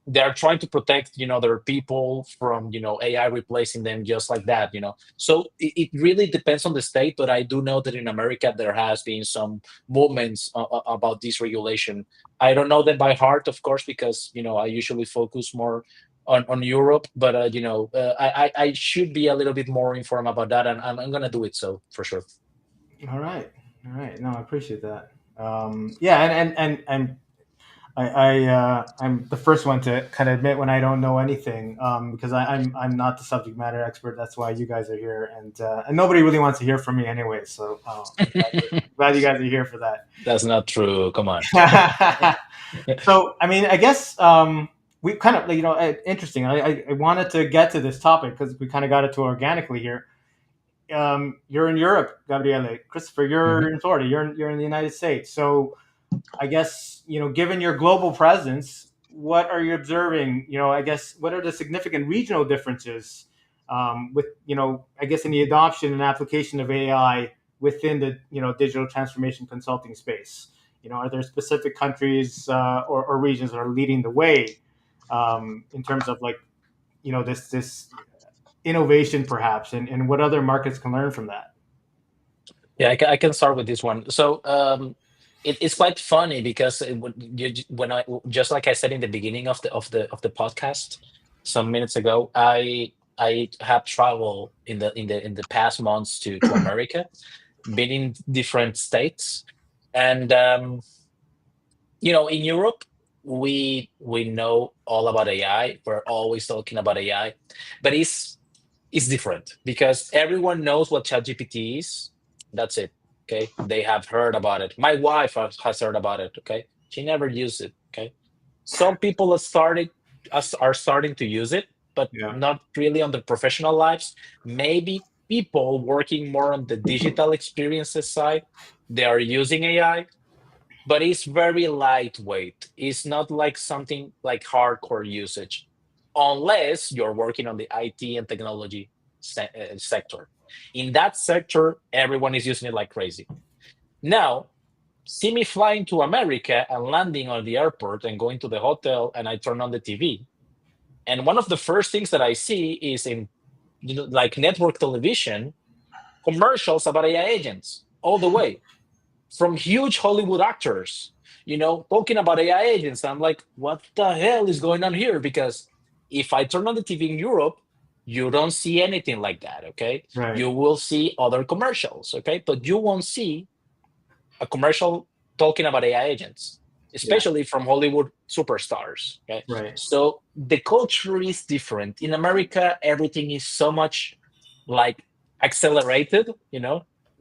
They're trying to protect their people from AI replacing them just like that. So it really depends on the state, but I do know that in America there has been some movements about this regulation. I don't know them by heart, of course, because I usually focus more on Europe, but I should be a little bit more informed about that, and I'm gonna do it so for sure. All right. All right. No, I appreciate that. Yeah, and I'm the first one to kind of admit when I don't know anything, because I'm not the subject matter expert. That's why you guys are here, and nobody really wants to hear from me anyway. So glad you guys are here for That's not true. Come on. that. So I mean, I guess we kind of interesting. I wanted to get to this topic because we kind of got it to organically here. You're in Europe, Gabriele. Christopher, you're Mhm. in Florida. You're in the United States. So I guess, given your global presence, what are you observing? I guess what are the significant regional differences with, I guess in the adoption and application of AI within the, digital transformation consulting space? Are there specific countries or regions that are leading the way in terms of like, this innovation perhaps, and what other markets can learn from that? Yeah, I can start with this one. So it's quite funny because when I just like I said in the beginning of the podcast some minutes ago, I have traveled in the past months to America, been in different states, and in Europe we know all about AI. We're always talking about AI, but it's different because everyone knows what ChatGPT is. That's it. Okay. They have heard about it. My wife has heard about it. Okay. She never used it. Okay. Some people are starting to use it, but Yeah. not really on the professional lives. Maybe people working more on the digital experiences side, they are using AI, but it's very lightweight. It's not like something like hardcore usage, unless you're working on the IT and technology sector. In that sector, everyone is using it like crazy. Now, see me flying to America and landing on the airport and going to the hotel, and I turn on the TV. And one of the first things that I see is in like network television commercials about AI agents all the way from huge Hollywood actors, talking about AI agents. I'm like, what the hell is going on here? Because if I turn on the TV in Europe, you don't see anything like that, okay? Right. You will see other commercials, okay? But you won't see a commercial talking about AI agents, Yeah. especially from Hollywood superstars, okay? Right. So the culture is different. In America, everything is so much like accelerated.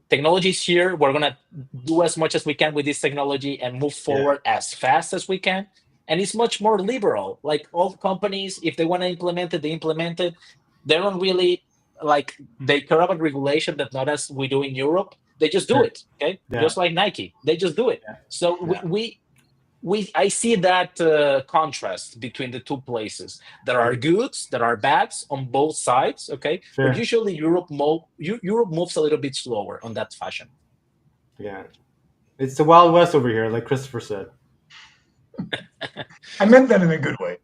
Technology is here. We're gonna do as much as we can with this technology and move Yeah. forward as fast as we can. And it's much more liberal. Like all companies, if they want to implement it, they implement it. They don't really like they care about regulation that not as we do in Europe. They just do Sure. it. Okay, Yeah. just like Nike, they just do it. Yeah. So we Yeah. we I see that contrast between the two places. There are Sure. goods, there are bads on both sides. Okay, but Sure. usually Europe moves a little bit slower on that fashion. Yeah. It's the Wild West over here, like Christopher said. I meant that in a good way.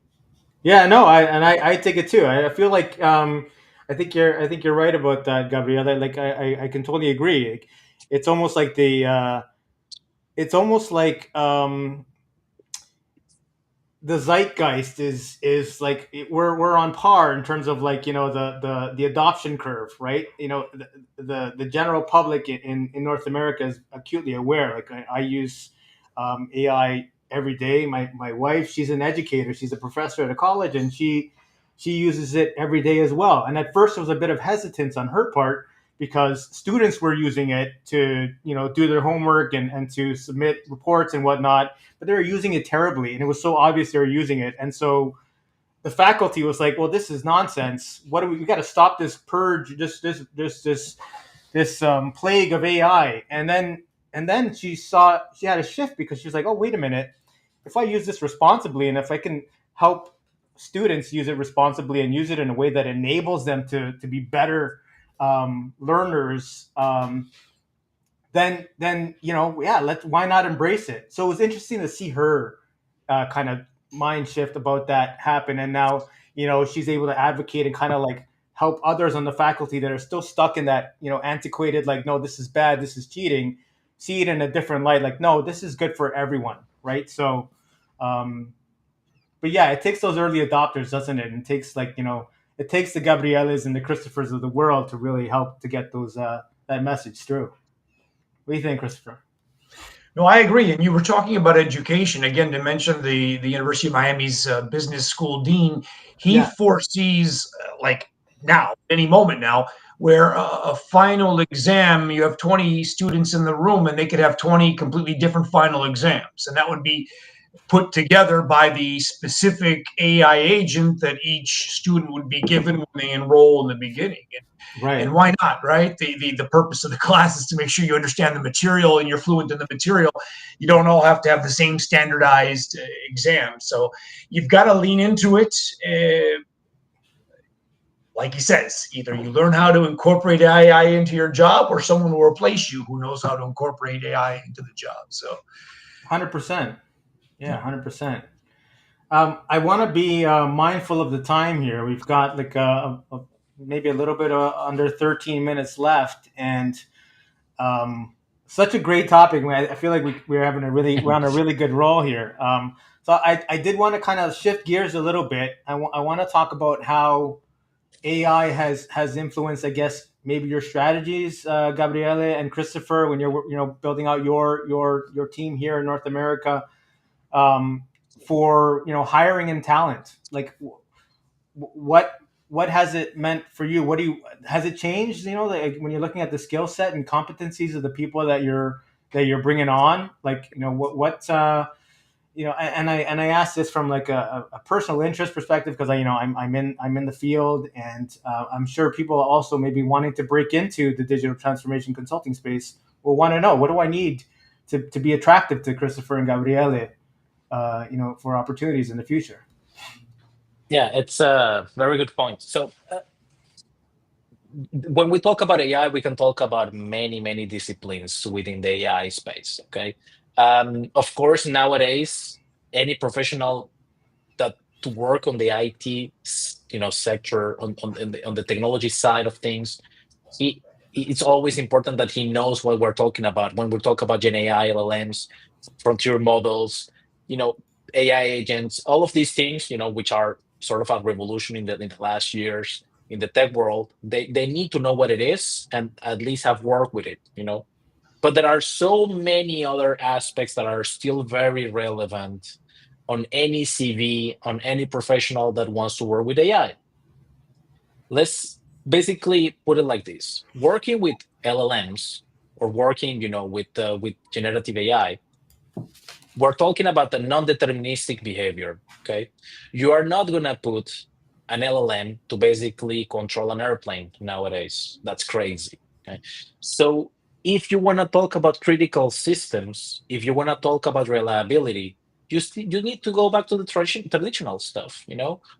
Yeah, no, I take it too. I feel like I think you're right about that, Gabriele. Like I can totally agree. Like, it's almost like the zeitgeist is like we're on par in terms of like the adoption curve, right? The general public in North America is acutely aware. Like I use AI every day. My wife, she's an educator, she's a professor at a college, and she uses it every day as well. And at first there was a bit of hesitance on her part because students were using it to do their homework and to submit reports and whatnot, but they were using it terribly, and it was so obvious they were using it. And so the faculty was like, "Well, this is nonsense. What do we got to stop this purge, this plague of AI." And then she had a shift because she was like, "Oh, wait a minute. if I use this responsibly, and if I can help students use it responsibly and use it in a way that enables them to be better learners, then yeah, why not embrace it? So it was interesting to see her kind of mind shift about that happen, and now she's able to advocate and kind of like help others on the faculty that are still stuck in that antiquated, like, no, this is bad, this is cheating, see it in a different light, like, no, this is good for everyone, right? So um but yeah, it takes those early adopters, doesn't it? And it takes, like, it takes the Gabrieles and the Christophers of the world to really help to get those that message through. What do you think, Christopher? No, I agree. And you were talking about education again, to mention the University of Miami's business school dean. He Yeah. foresees, like now, any moment now, where a final exam, you have 20 students in the room and they could have 20 completely different final exams. And that would be put together by the specific AI agent that each student would be given when they enroll in the beginning. And Right. why not, right? The purpose of the class is to make sure you understand the material and you're fluent in the material. You don't all have to have the same standardized exam. So you've got to lean into it. Like he says, either you learn how to incorporate AI into your job, or someone will replace you who knows how to incorporate AI into the job. So 100%. Yeah, 100%. I want to be mindful of the time here. We've got like maybe a little bit under 13 minutes left, and such a great topic. I feel like we're having we're on a really good roll here. So I did want to kind of shift gears a little bit. I want to talk about how AI has influenced, I guess, maybe your strategies, Gabriele and Christopher, when you're building out your team here in North America, um, for hiring and talent. Like, what has it meant for you? What do you Has it changed? Like, when you're looking at the skill set and competencies of the people that you're bringing on, like, and I ask this from like a personal interest perspective, because I'm in the field, and I'm sure people also maybe wanting to break into the digital transformation consulting space will want to know, what do I need to be attractive to Christopher and Gabriele, for opportunities in the future. Yeah, it's a very good point. So when we talk about AI, we can talk about many, many disciplines within the AI space. Okay. Of course, nowadays, any professional that to work on the IT, sector on the technology side of things, he it's always important that he knows what we're talking about when we talk about Gen AI, LLMs, frontier models, you know, AI agents, all of these things, which are sort of a revolution in the last years in the tech world. They need to know what it is and at least have worked with it. But there are so many other aspects that are still very relevant on any CV, on any professional that wants to work with AI. Let's basically put it like this: working with LLMs or working, with generative AI, we're talking about the non-deterministic behavior. Okay, you are not gonna put an LLM to basically control an airplane nowadays. That's crazy. Okay, so if you want to talk about critical systems, if you want to talk about reliability, you need to go back to the traditional stuff.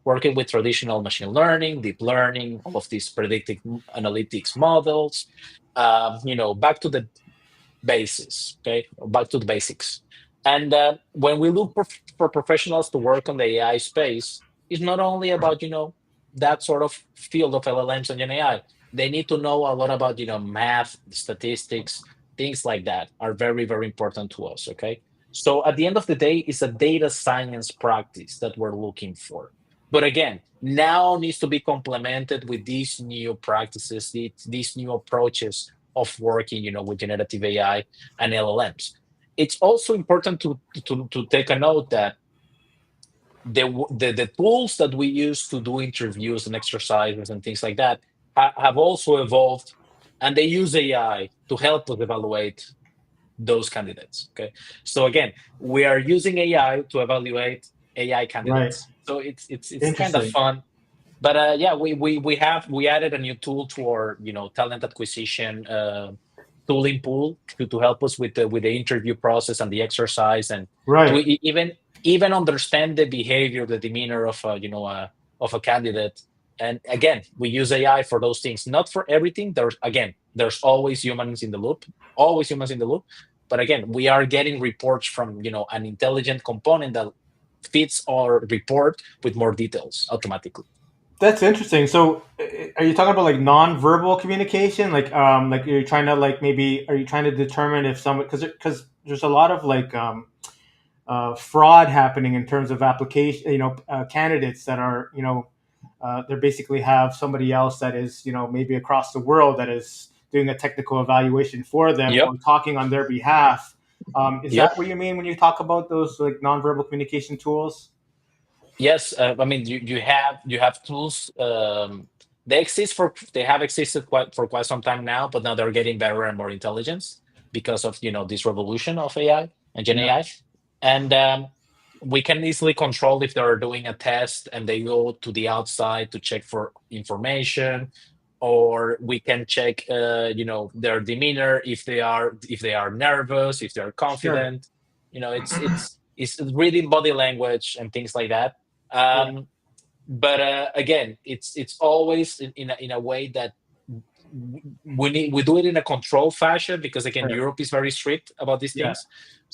Working with traditional machine learning, deep learning, all of these predictive analytics models. Back to the basis. Okay, back to the basics. And when we look for professionals to work on the AI space, it's not only about that sort of field of LLMs and Gen AI. They need to know a lot about math, statistics, things like that are very, very important to us. Okay, so at the end of the day, it's a data science practice that we're looking for. But again, now needs to be complemented with these new practices, these new approaches of working, with generative AI and LLMs. It's also important to take a note that the tools that we use to do interviews and exercises and things like that have also evolved, and they use AI to help us evaluate those candidates. Okay, so again, we are using AI to evaluate AI Right. candidates. So it's kind of Interesting. fun. But yeah, we added a new tool to our talent acquisition tooling pool to help us with the interview process and the exercise, and to Right. even even understand the behavior, the demeanor of of a candidate. And again, we use AI for those things, not for everything. There's always humans in the loop, always humans in the loop. But again, we are getting reports from an intelligent component that fits our report with more details automatically. That's interesting. So, are you talking about like non-verbal communication? Like you're trying to like maybe are you trying to determine if someone because there's a lot of like fraud happening in terms of application, candidates that are, they basically have somebody else that is, maybe across the world that is doing a technical evaluation for them Yep. or talking on their behalf. Is that Yep. what you mean when you talk about those like nonverbal communication tools? Yes, I mean you have tools. They have existed quite some time now, but now they're getting better and more intelligence because of this revolution of AI and Gen Yeah, AI, and we can easily control if they're doing a test and they go to the outside to check for information, or we can check their demeanor if they are nervous, if they're sure. confident. It's reading body language and things like that. Yeah, But again, it's always in a way that we do it in a controlled fashion, because again, sure. Europe is very strict about these Yeah, things.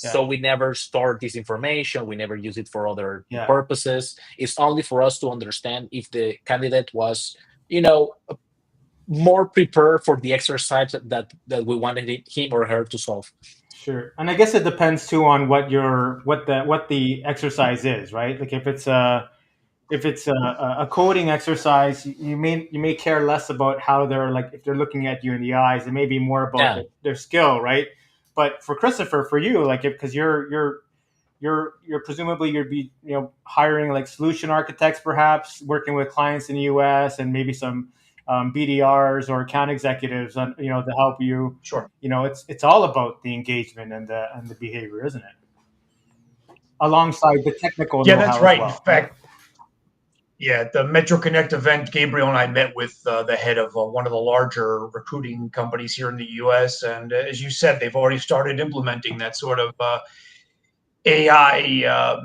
yeah, So we never store this information, we never use it for other yeah. purposes. It's only for us to understand if the candidate was you know more prepared for the exercise that we wanted him or her to solve. Sure. And I guess it depends too on what the exercise is, right? Like if it's a coding exercise, you may care less about how they're like if they're looking at you in the eyes. It may be more about Yeah. their skill, right? But for Christopher, for you, like because you're presumably you'd be hiring like solution architects, perhaps working with clients in the U.S. and maybe some BDRs or account executives, on, to help you. Sure. It's all about the engagement and the behavior, isn't it? Alongside the technical Yeah, that's know-how as right. In well. Yeah. fact, yeah, at the Metro Connect event, Gabriel and I met with the head of one of the larger recruiting companies here in the U.S. And as you said, they've already started implementing that sort of AI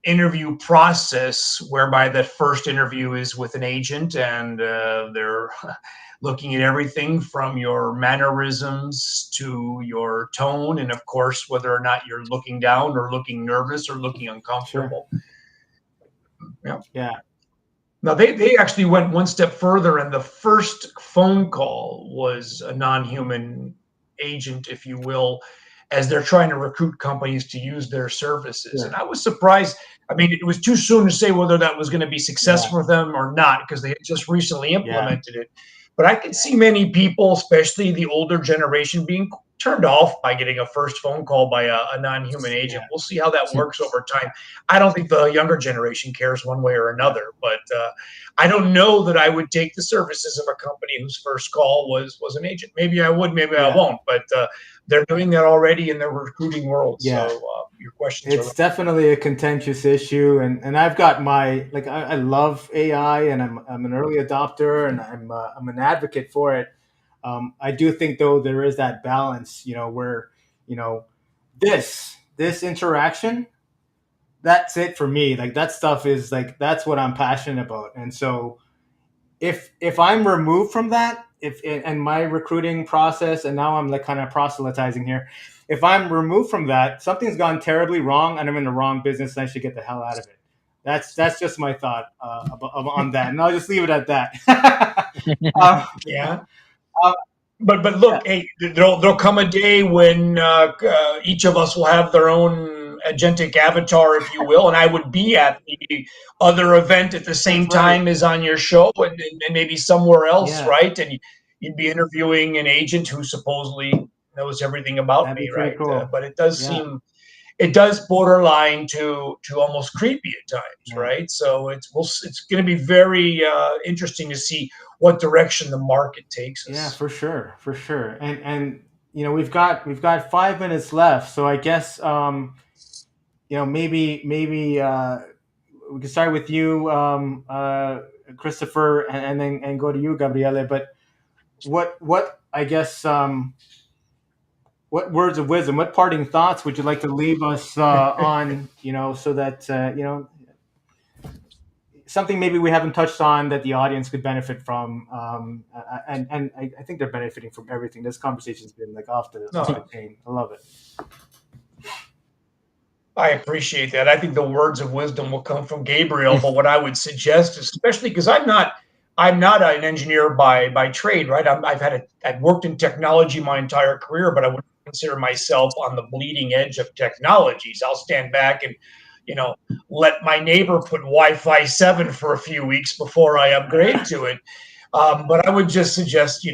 interview process, whereby the first interview is with an agent, and they're looking at everything from your mannerisms to your tone, and of course, whether or not you're looking down or looking nervous or looking Sure. uncomfortable. Yeah. Yeah. Now they actually went one step further, and the first phone call was a non-human agent, if you will, as they're trying to recruit companies to use their services. And Sure. I was surprised. I mean, it was too soon to say whether that was going to be Yeah. successful for them or not, because they had just recently Yeah. implemented it. But I could see many people, especially the older generation, being turned off by getting a first phone call by a non-human Yeah. agent. We'll see how that works over time. I don't think the younger generation cares one way or Yeah. another, but I don't know that I would take the services of a company whose first call was an agent. Maybe I would, maybe I Yeah. won't, but they're doing that already in the recruiting world. Yeah. So your questions are It's definitely a contentious issue, and I've got my like I love AI, and I'm an early adopter, and I'm an advocate for it. I do think though there is that balance, where you know this interaction, that's it for me. Like that stuff is like that's what I'm passionate about, and so if I'm removed from that, if and my recruiting process, and now I'm like kind of proselytizing here, if I'm removed from that, something's gone terribly wrong, and I'm in the wrong business, and I should get the hell out of it. That's just my thought on that, and I'll just leave it at that. uh, yeah. uh, But yeah, look, hey, there'll come a day when each of us will have their own agentic avatar, if you will, and I would be at the other event at the that's same right. time as on your show, and maybe somewhere else, Yeah, right? And you'd be interviewing an agent who supposedly knows everything about that'd me, be pretty right? cool. But it does Yeah, seem, it does borderline to almost creepy at times, yeah. right? So it's going to be very interesting to see what direction the market takes Yeah, us. for sure, for sure. And we've got 5 minutes left, so I guess maybe we can start with you, Christopher, and then go to you, Gabriele. But what I guess what words of wisdom, what parting thoughts would you like to leave us on? So that something maybe we haven't touched on that the audience could benefit from. And I think they're benefiting from everything. This conversation's been like off the No, chain. I love it. I appreciate that. I think the words of wisdom will come from Gabriel, but what I would suggest, especially because I'm not an engineer by trade, right? I've worked in technology my entire career, but I wouldn't consider myself on the bleeding edge of technologies. I'll stand back and, you know, let my neighbor put Wi-Fi 7 for a few weeks before I upgrade to it. But I would just suggest, you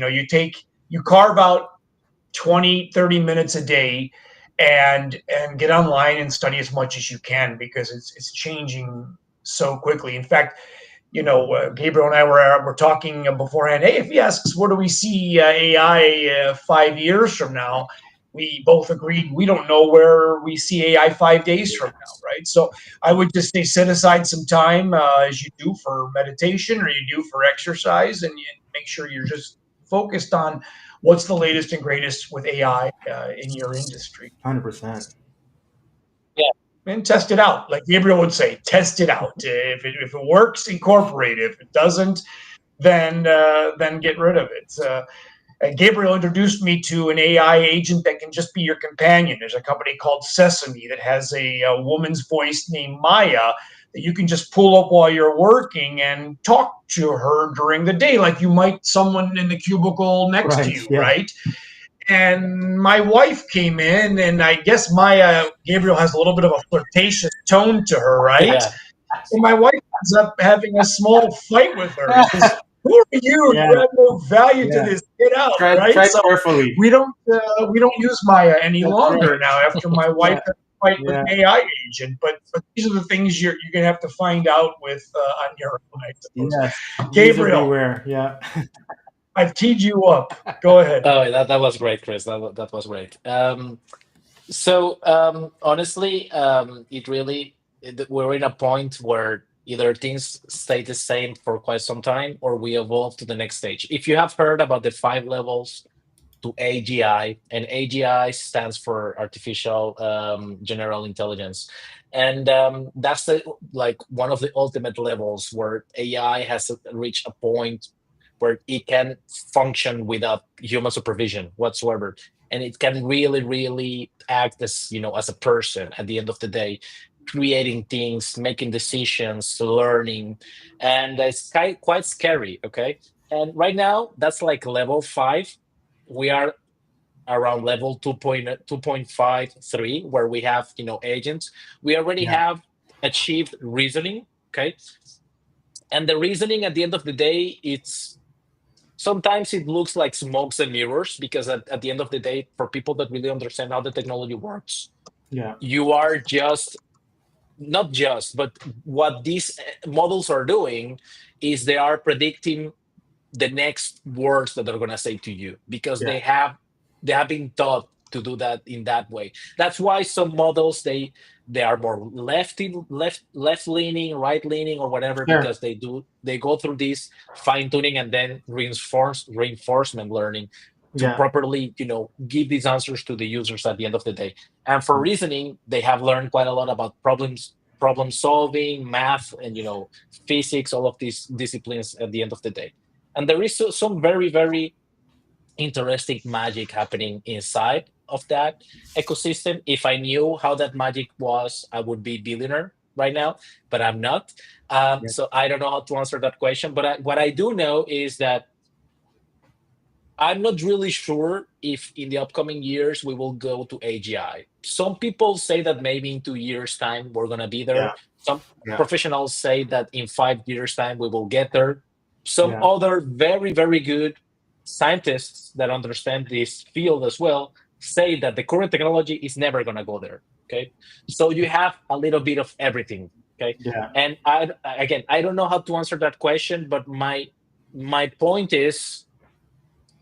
carve out 20, 30 minutes a day and get online and study as much as you can because it's changing so quickly. In fact, Gabriel and I were talking beforehand. Hey, if he asks where do we see AI 5 years from now, we both agreed we don't know where we see AI 5 days from now, right? So I would just say set aside some time as you do for meditation or you do for exercise, and you make sure you're just focused on what's the latest and greatest with AI in your industry. 100%. And test it out. Like Gabriel would say, test it out. If it works, incorporate it. If it doesn't, then get rid of it. Gabriel introduced me to an AI agent that can just be your companion. There's a company called Sesame that has a woman's voice named Maya that you can just pull up while you're working and talk to her during the day, like you might someone in the cubicle next to Right. you, Yeah. right? And my wife came in, and I guess Maya Gabriel has a little bit of a flirtatious tone to her, right? Yeah. And my wife ends up having a small fight with her. He says, "Who are you? Yeah. You have no value to Yeah. this. Get out!" Right? Tread So carefully. we don't use Maya any That's longer right. now after my wife Yeah. had a fight with Yeah. an AI agent. But these are the things you're gonna have to find out with on your own, I suppose. Yes. User Gabriel, beware. Yeah. I've teed you up. Go ahead. Oh, that was great, Chris. That was great. Honestly, we're in a point where either things stay the same for quite some time or we evolve to the next stage. If you have heard about the 5 levels to AGI, and AGI stands for Artificial General Intelligence, and that's like one of the ultimate levels where AI has reached a point where it can function without human supervision whatsoever, and it can really, really act as as a person at the end of the day, creating things, making decisions, learning, and it's quite scary. Okay, and right now that's like level 5. We are around level 2.53, where we have agents. We already Yeah. have achieved reasoning. Okay, and the reasoning at the end of the day, it's sometimes it looks like smokes and mirrors, because at the end of the day, for people that really understand how the technology works, Yeah. you are just not just, but what these models are doing is they are predicting the next words that they're going to say to you, because Yeah. they have been taught to do that in that way. That's why some models, they are more left leaning, right leaning, or whatever, Sure. because they go through this fine tuning and then reinforcement learning to Yeah. properly give these answers to the users at the end of the day. And for reasoning, they have learned quite a lot about problem solving, math, and physics, all of these disciplines at the end of the day. And there is some very, very interesting magic happening inside of that ecosystem. If I knew how that magic was, I would be billionaire right now, but I'm not. Yeah. So I don't know how to answer that question. But what I do know is that I'm not really sure if in the upcoming years we will go to AGI. Some people say that maybe in 2 years' time we're gonna be Yeah. there. Some Yeah. professionals say that in 5 years' time we will get there. Some Yeah. other very, very good scientists that understand this field as well say that the current technology is never gonna go there. Okay, so you have a little bit of everything. Okay, Yeah. and I don't know how to answer that question, but my point is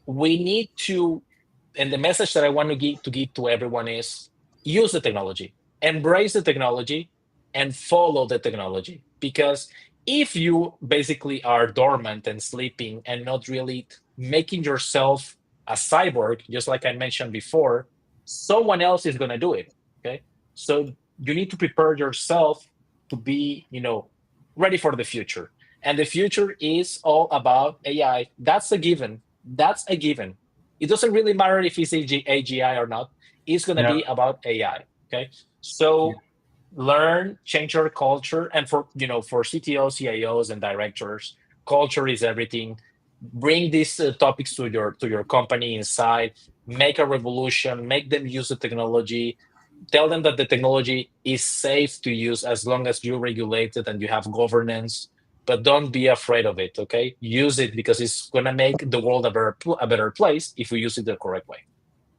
we need to, and the message that I want to give to everyone is use the technology, embrace the technology, and follow the technology. Because if you basically are dormant and sleeping and not really making yourself a cyborg, just like I mentioned before, someone else is going to do it. Okay, so you need to prepare yourself to be, ready for the future. And the future is all about AI. That's a given. That's a given. It doesn't really matter if it's AGI or not. It's going to Yeah. be about AI. Okay, Yeah. so learn, change your culture, and for CTOs, CIOs, and directors, culture is everything. Bring these topics to your company inside. Make a revolution. Make them use the technology. Tell them that the technology is safe to use as long as you regulate it and you have governance. But don't be afraid of it. Okay, use it because it's gonna make the world a better place if we use it the correct way.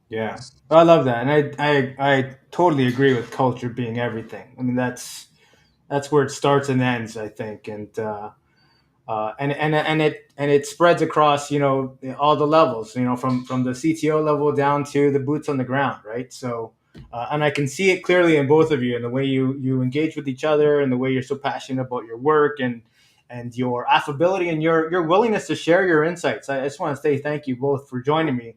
Yeah. I love that, and I totally agree with culture being everything. I mean, that's where it starts and ends, I think, and it spreads across all the levels, from the CTO level down to the boots on the ground, right? So, and I can see it clearly in both of you, in the way you engage with each other, and the way you're so passionate about your work, and your affability, and your willingness to share your insights. I just want to say thank you both for joining me,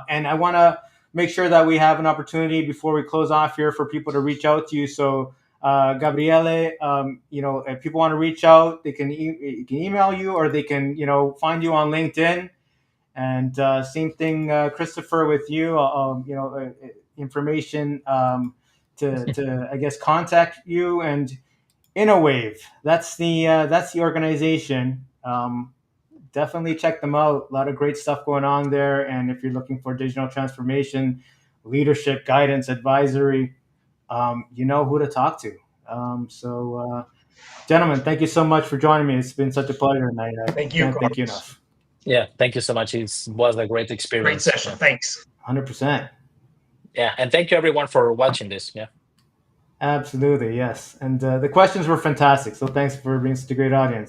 and I want to make sure that we have an opportunity before we close off here for people to reach out to you. So, Gabriele, if people want to reach out, they can email you, or they can find you on LinkedIn. And same thing, Christopher, with you. Information to I guess contact you, and InnoWave. That's the organization. Definitely check them out. A lot of great stuff going on there. And if you're looking for digital transformation, leadership, guidance, advisory, you know who to talk to. Gentlemen, thank you so much for joining me. It's been such a pleasure, and I Thank you, can't thank you Carlos. enough. Yeah, thank you so much. It was a great Great experience. session. Yeah, Thanks. 100%. yeah, and thank you everyone for watching this. Yeah. Absolutely, yes. And the questions were fantastic. So thanks for being such a great audience.